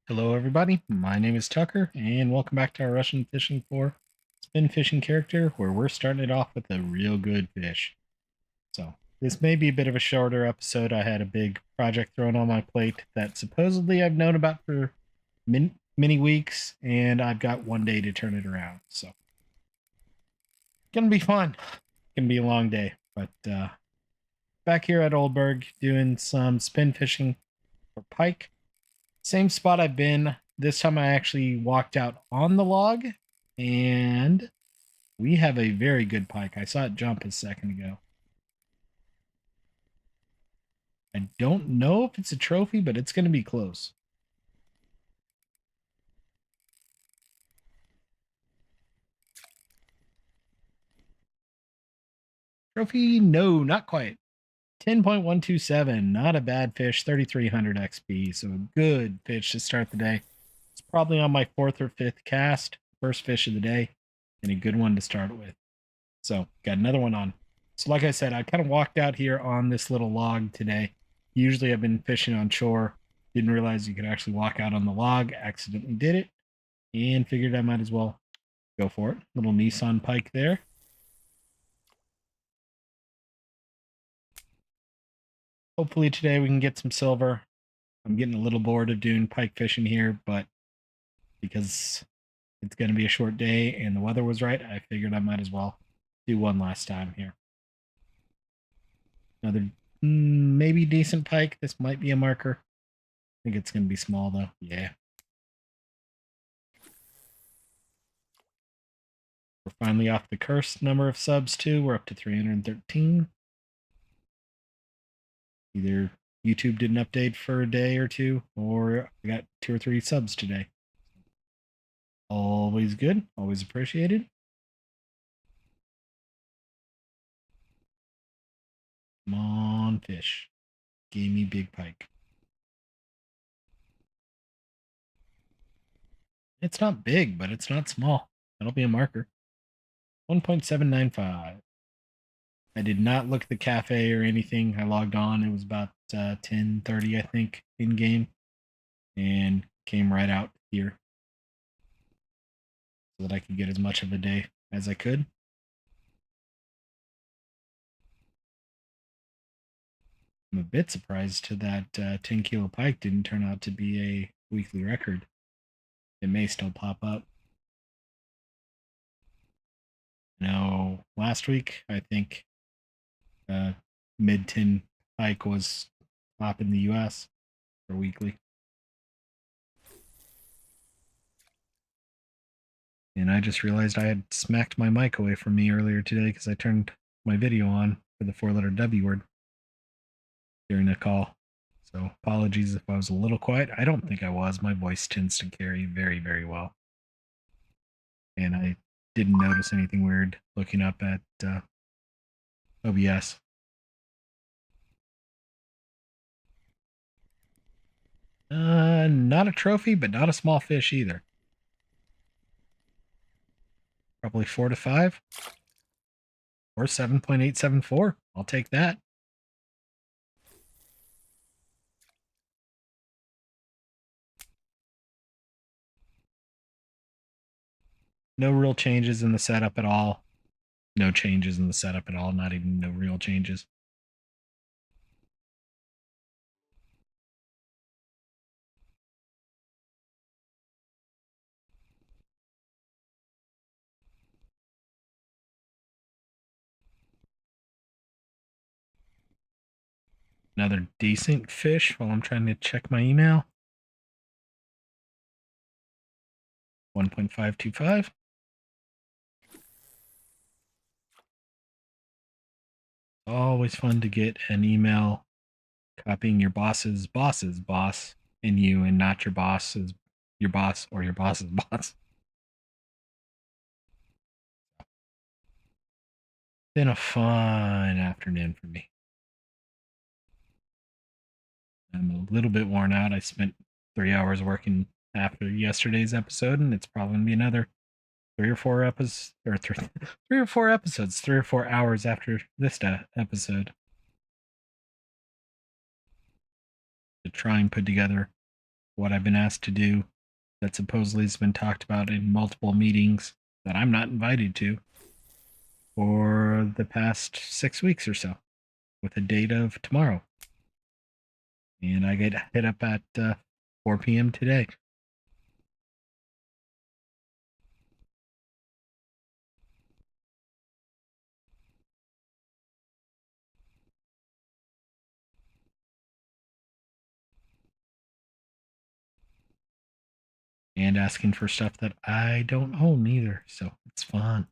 Hello, everybody. My name is Tucker, and welcome back to our Russian Fishing for Spin Fishing character, where we're starting it off with a real good fish. So, this may be a bit of a shorter episode. I had a big project thrown on my plate that supposedly I've known about for many weeks, and I've got one day to turn it around. So, gonna be fun. Gonna be a long day, but back here at Old Burg doing some spin fishing for pike. Same spot I've been. This time I actually walked out on the log, and we have a very good pike. I saw it jump a second ago. I don't know if it's a trophy, but it's going to be close. Trophy? No, not quite. 10.127. Not a bad fish. 3,300 XP. So a good fish to start the day. It's probably on my fourth or fifth cast. First fish of the day, and a good one to start with. So got another one on. So like I said, I kind of walked out here on this little log today. Usually I've been fishing on shore. Didn't realize you could actually walk out on the log. Accidentally did it. And figured I might as well go for it. Little Nissan pike there. Hopefully today we can get some silver. I'm getting a little bored of doing pike fishing here, but because it's going to be a short day and the weather was right, I figured I might as well do one last time here. Another maybe decent pike. This might be a marker. I think it's going to be small though. Yeah. We're finally off the cursed number of subs too. We're up to 313. Either YouTube did an update for a day or two, or I got 2 or 3 subs today. Always good. Always appreciated. Come on, fish. Gamey big pike. It's not big, but it's not small. That'll be a marker. 1.795. I did not look at the cafe or anything. I logged on. It was about 10:30, I think, in game, and came right out here so that I could get as much of a day as I could. I'm a bit surprised to that 10 kilo pike didn't turn out to be a weekly record. It may still pop up. Now, last week, I think mid 10 pike was top in the US for weekly. And I just realized I had smacked my mic away from me earlier today because I turned my video on for the 4-letter W word during a call. So apologies if I was a little quiet. I don't think I was. My voice tends to carry very, very well. And I didn't notice anything weird looking up at OBS. Not a trophy, but not a small fish either. Probably 4 to 5 or 7.874. I'll take that. No real changes in the setup at all. No changes in the setup at all. Not even no real changes. Another decent fish while I'm trying to check my email. 1.525. Always fun to get an email copying your boss's boss in you and not your boss's your boss or your boss's boss. Been a fun afternoon for me. I'm a little bit worn out. I spent 3 hours working after yesterday's episode, and it's probably gonna be another 3 or 4 episodes, or 3 or 4 episodes, 3 or 4 hours after this episode to try and put together what I've been asked to do that supposedly has been talked about in multiple meetings that I'm not invited to for the past 6 weeks or so, with a date of tomorrow. And I get hit up at 4 p.m. today. And asking for stuff that I don't own either. So it's fun.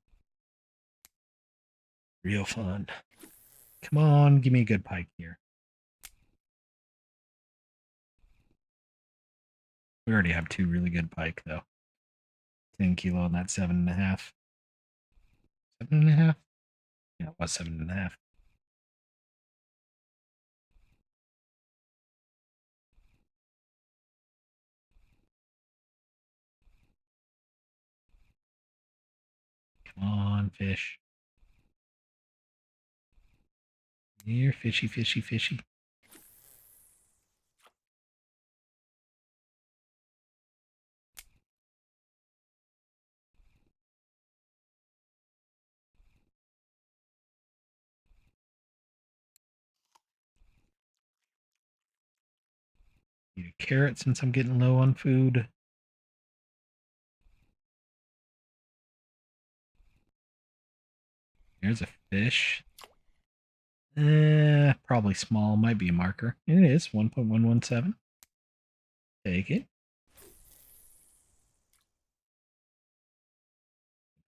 Real fun. Come on, give me a good pike here. We already have two really good pike, though. 10 kilo and that 7.5. 7.5? Yeah, it was 7.5. Come on, fish. You're fishy, fishy, fishy. Eat a carrot since I'm getting low on food. There's a fish. Probably small. Might be a marker. It is 1.117. Take it.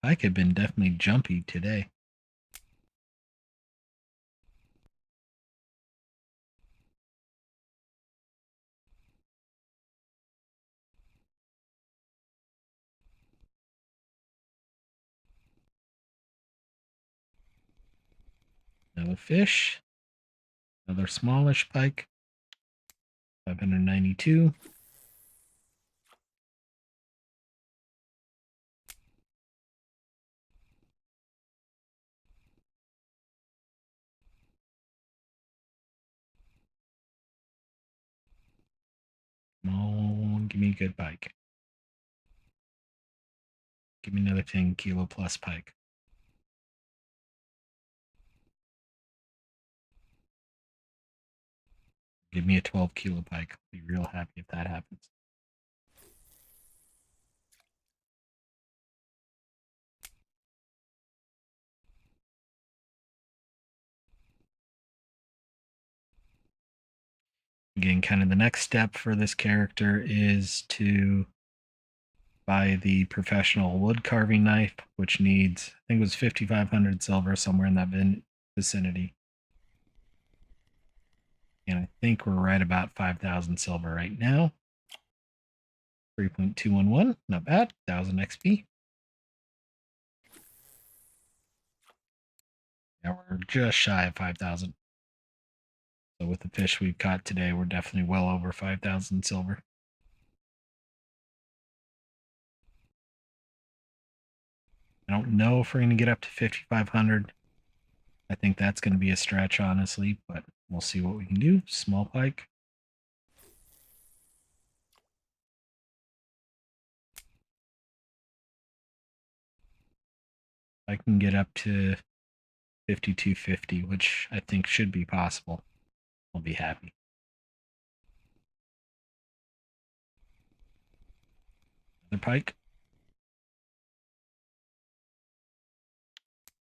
Pike have been definitely jumpy today. Another fish. Another smallish pike. 592. Small. Give me a good pike. Give me another 10 kilo plus pike. Give me a 12 kilo pike. I'll be real happy if that happens. Again, kind of the next step for this character is to buy the professional wood carving knife, which needs, I think it was 5,500 silver, somewhere in that vicinity. And I think we're right about 5,000 silver right now. 3.211, not bad. 1,000 XP. Yeah, we're just shy of 5,000. So with the fish we've caught today, we're definitely well over 5,000 silver. I don't know if we're going to get up to 5,500. I think that's going to be a stretch, honestly, but we'll see what we can do. Small pike. I can get up to 5,250, which I think should be possible. I'll be happy. Another pike.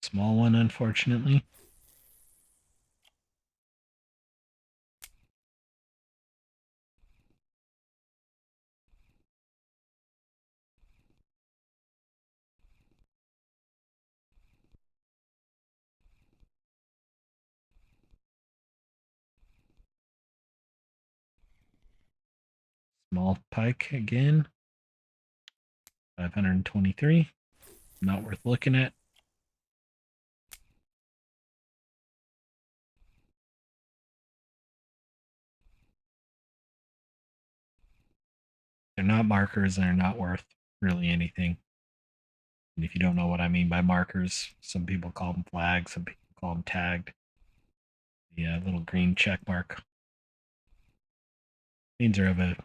Small one, unfortunately. Small pike again. 523. Not worth looking at. They're not markers and they're not worth really anything. And if you don't know what I mean by markers, some people call them flags, some people call them tagged. The little green check mark means they're of a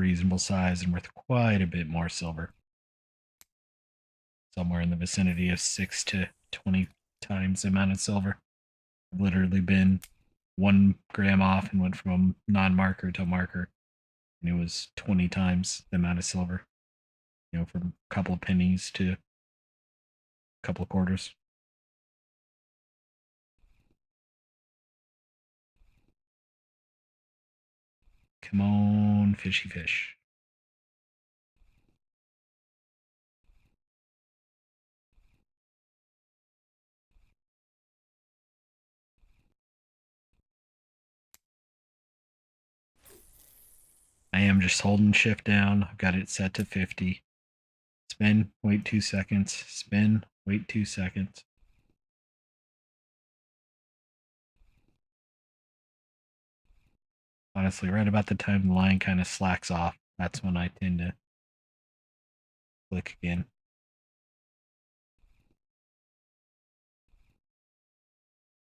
reasonable size and worth quite a bit more silver. Somewhere in the vicinity of 6 to 20 times the amount of silver. I've literally been 1 gram off and went from non-marker to marker, and it was 20 times the amount of silver. From a couple of pennies to a couple of quarters. Come on, fishy fish. I am just holding shift down. I've got it set to 50. Spin, wait 2 seconds. Spin, wait 2 seconds. Honestly, right about the time the line kind of slacks off, that's when I tend to click again.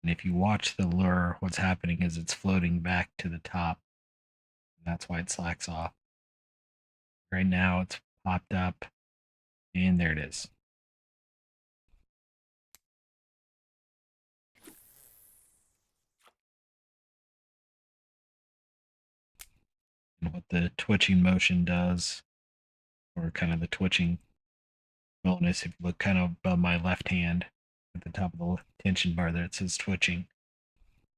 And if you watch the lure, what's happening is it's floating back to the top. That's why it slacks off. Right now it's popped up, and there it is. And what the twitching motion does, or kind of the twitching bonus, if you look kind of above my left hand at the top of the tension bar there, it says twitching.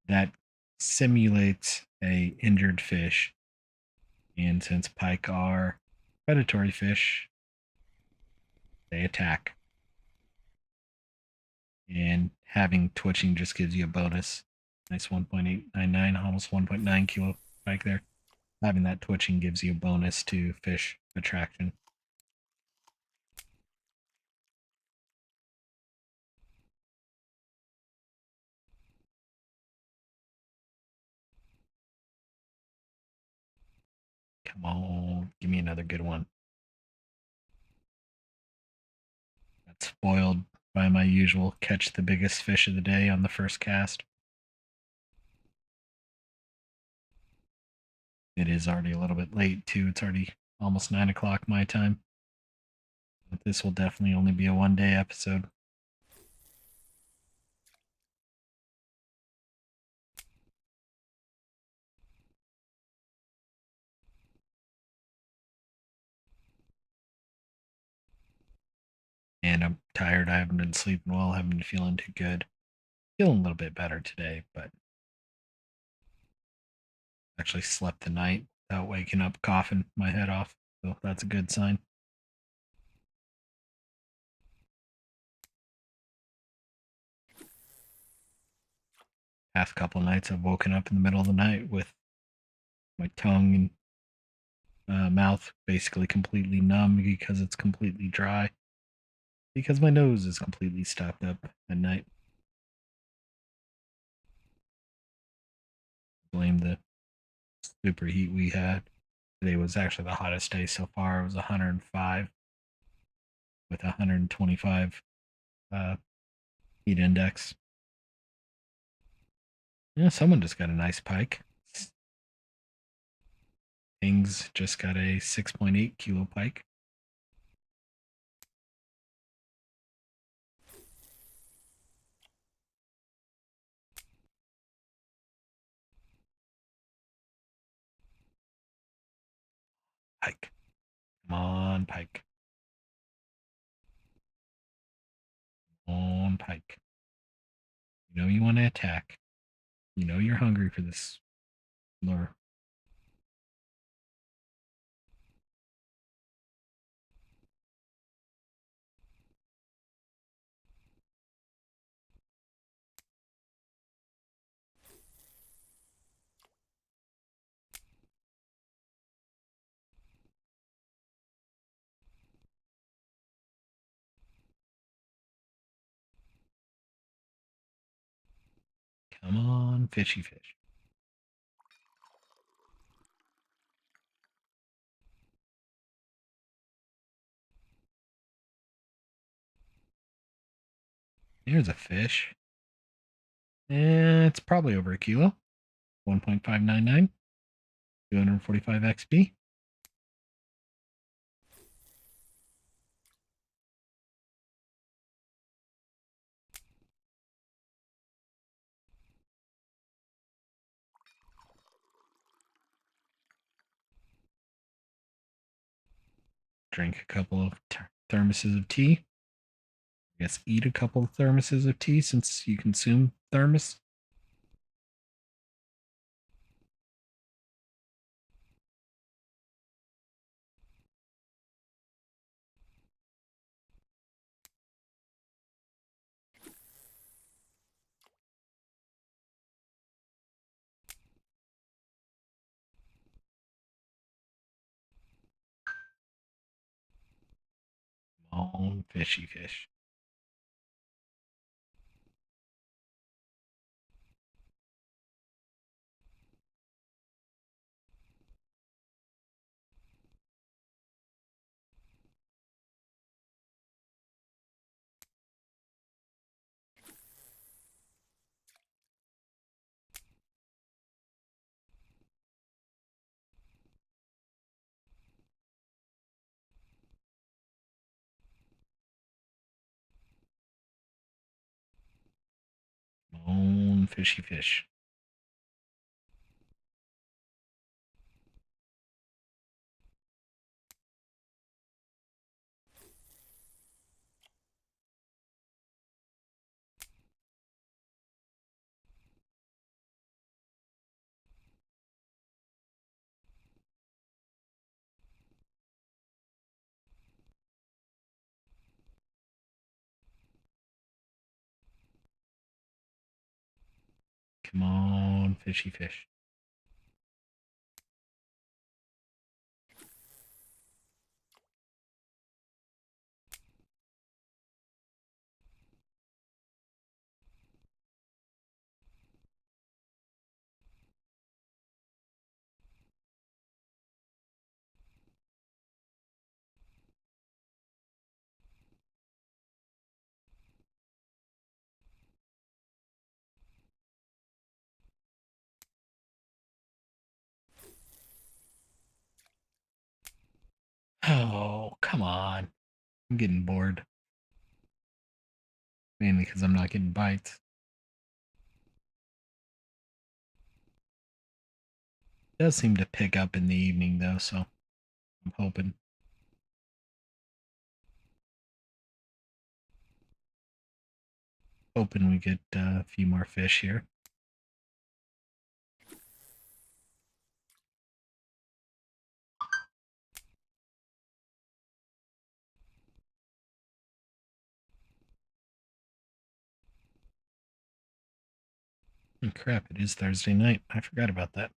That simulates a injured fish. And since pike are predatory fish, they attack. And having twitching just gives you a bonus. Nice 1.899, almost 1.9 kilo pike there. Having that twitching gives you a bonus to fish attraction. Come on, give me another good one. Got spoiled by my usual catch the biggest fish of the day on the first cast. It is already a little bit late, too. It's already almost 9 o'clock my time. But this will definitely only be a 1-day episode. And I'm tired. I haven't been sleeping well. Haven't been feeling too good. Feeling a little bit better today, but actually slept the night without waking up coughing my head off. So that's a good sign. Past couple nights, I've woken up in the middle of the night with my tongue and mouth basically completely numb because it's completely dry. Because my nose is completely stopped up at night. Blame the super heat we had. Today was actually the hottest day so far. It was 105 with 125 heat index. Yeah, someone just got a nice pike. Things just got a 6.8 kilo pike. Pike. Come on, pike. Come on, pike. You know you want to attack. You know you're hungry for this lure. Come on, fishy fish. Here's a fish. It's probably over a kilo. 1.599. 245 XP. drink a couple of thermoses of tea. I guess eat a couple of thermoses of tea since you consume thermos. Come on, fishy fish. Come on, fishy fish. Come on, fishy fish. Oh, come on. I'm getting bored. Mainly because I'm not getting bites. It does seem to pick up in the evening though, so I'm hoping we get a few more fish here. Oh, crap, it is Thursday night. I forgot about that.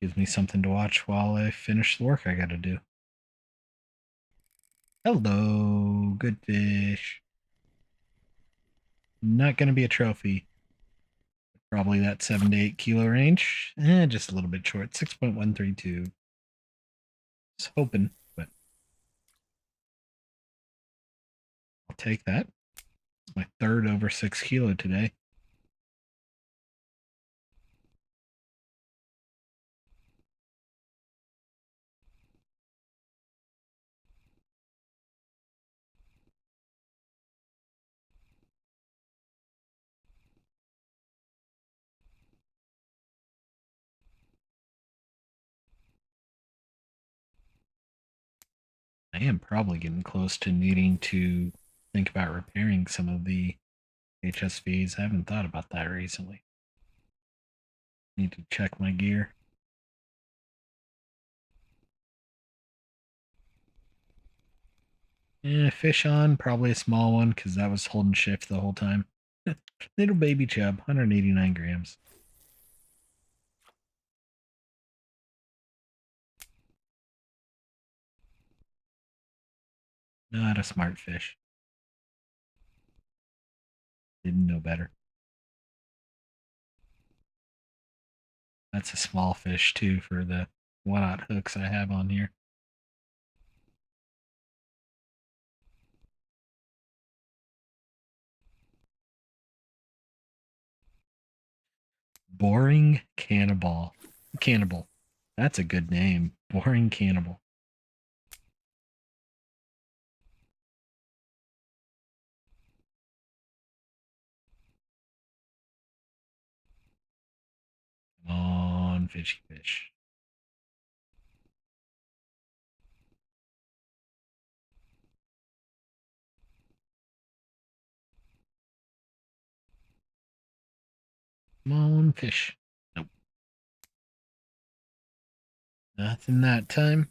Gives me something to watch while I finish the work I gotta do. Hello, good fish. Not gonna be a trophy. Probably that 7 to 8 kilo range. Just a little bit short. 6.132. Was hoping, but I'll take that. It's my third over 6 kilo today. I am probably getting close to needing to think about repairing some of the HSVs. I haven't thought about that recently. Need to check my gear. Fish on, probably a small one because that was holding shift the whole time. Little baby chub, 189 grams. Not a smart fish. Didn't know better. That's a small fish too for the 1/0 hooks I have on here. Boring Cannibal. Cannibal. That's a good name. Boring Cannibal. Come on, fishy fish. Come on, fish. Nope. Nothing that time.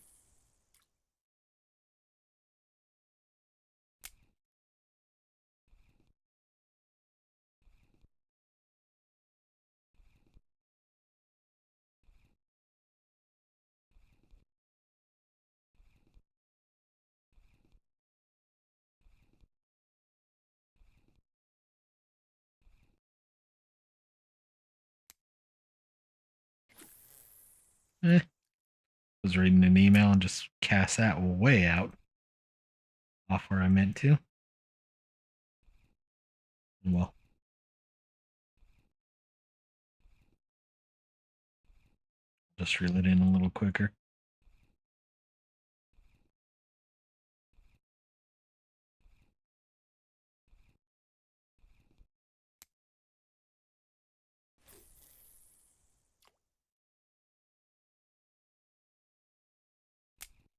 Was reading an email and just cast that way out off where I meant to. Well, just reel it in a little quicker.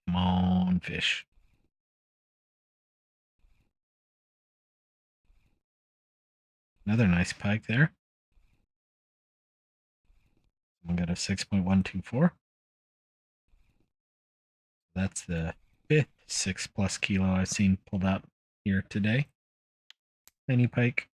Come on, fish. Another nice pike there. We got a 6.124. That's the fifth 6+ kilo I've seen pulled out here today. Tiny pike.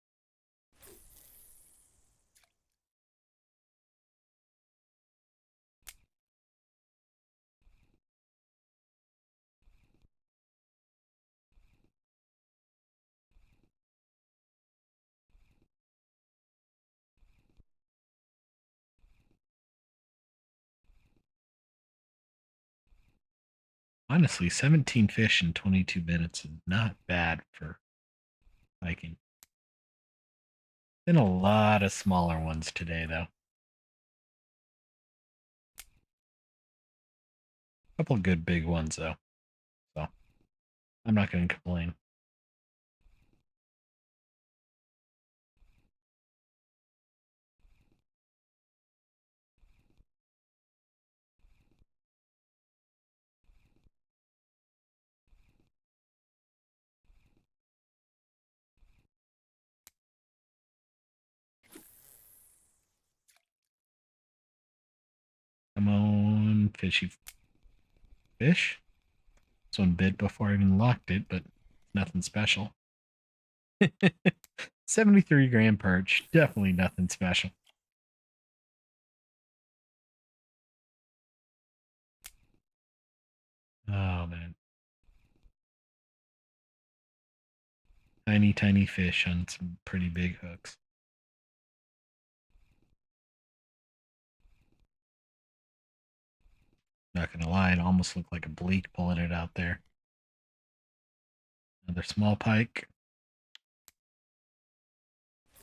Honestly, 17 fish in 22 minutes is not bad for hiking. Been a lot of smaller ones today, though. A couple good big ones, though. So I'm not going to complain. Come on, fishy fish. This one bit before I even locked it, but nothing special. 73-gram perch. Definitely nothing special. Oh, man. Tiny, tiny fish on some pretty big hooks. Not gonna lie, it almost looked like a bleak pulling it out there. Another small pike.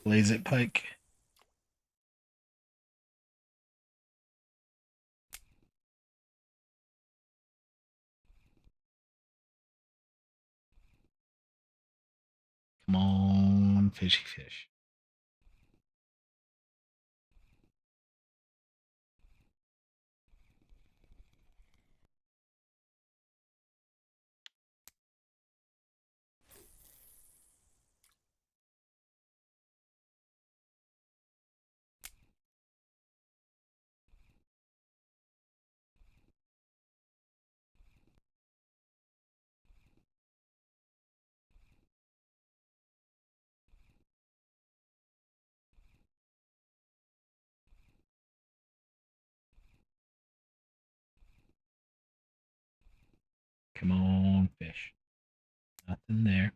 Lays it pike. Come on, fishy fish. Come on, fish. Nothing there.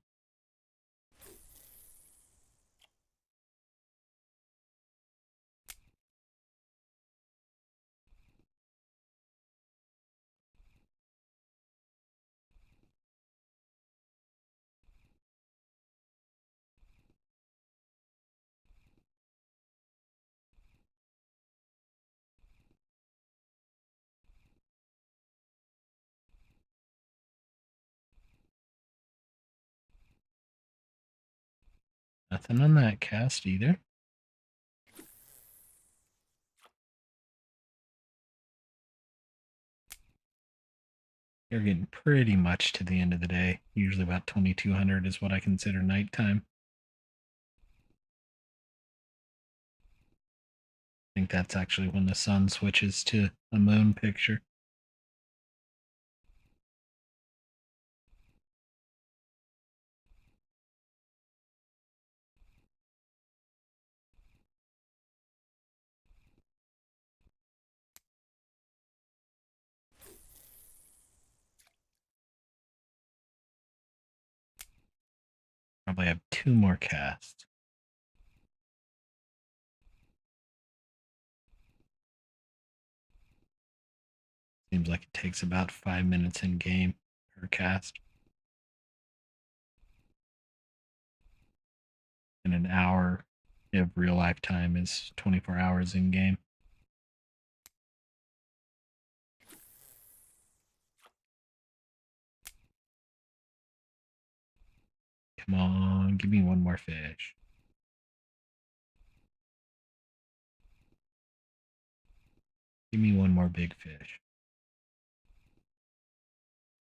Nothing on that cast either. You're getting pretty much to the end of the day. Usually about 2200 is what I consider nighttime. think that's actually when the sun switches to a moon picture. Probably have 2 more casts. Seems like it takes about 5 minutes in game per cast. And an hour of real life time is 24 hours in game. Come on, give me one more fish. Give me one more big fish.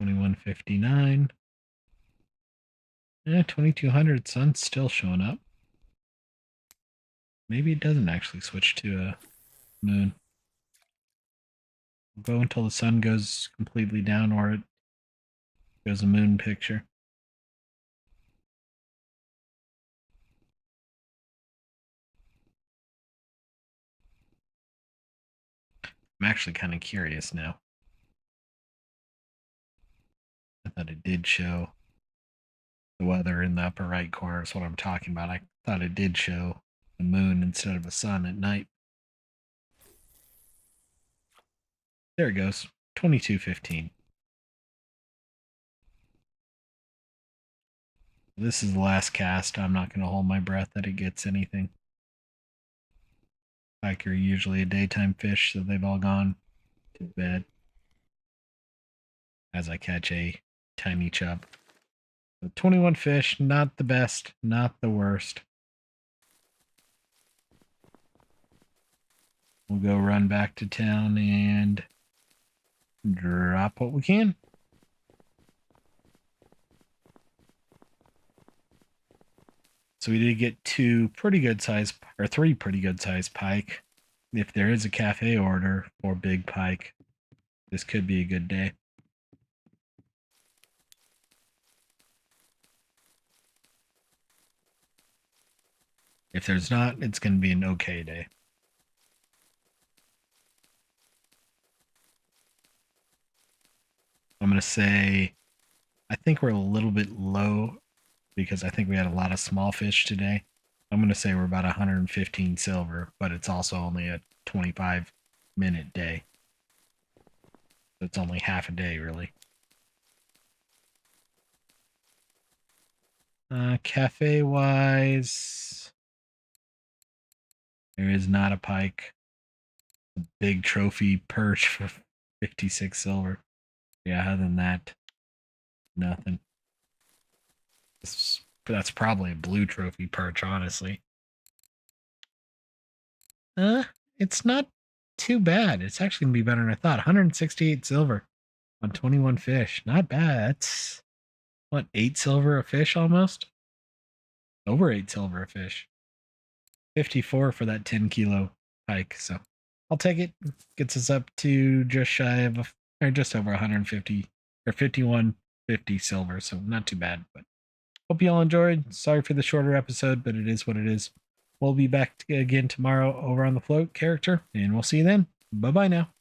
2159. 2200. Sun's still showing up. Maybe it doesn't actually switch to a moon. We'll go until the sun goes completely down or it goes a moon picture. I'm actually kind of curious now. I thought it did show the weather in the upper right corner is what I'm talking about. I thought it did show the moon instead of a sun at night. There it goes. 2215. This is the last cast. I'm not going to hold my breath that it gets anything. Pike are usually a daytime fish, so they've all gone to bed as I catch a tiny chub. So 21 fish, not the best, not the worst. We'll go run back to town and drop what we can. So we did get 2 pretty good size, or 3 pretty good size pike. If there is a cafe order for big pike, this could be a good day. If there's not, it's going to be an okay day. I'm going to say, I think we're a little bit low because I think we had a lot of small fish today. I'm going to say we're about 115 silver, but it's also only a 25-minute day. So it's only half a day, really. Cafe-wise, there is not a pike. A big trophy perch for 56 silver. Yeah, other than that, nothing. That's probably a blue trophy perch, honestly. It's not too bad. It's actually gonna be better than I thought. 168 silver on 21 fish. Not bad. That's what, 8 silver a fish almost? Over 8 silver a fish. 54 for that 10 kilo pike. So I'll take it. Gets us up to just shy of, or just over 150 or 51.50 silver. So not too bad, but hope you all enjoyed. Sorry for the shorter episode, but it is what it is. We'll be back again tomorrow over on the float character, and we'll see you then. Bye bye now.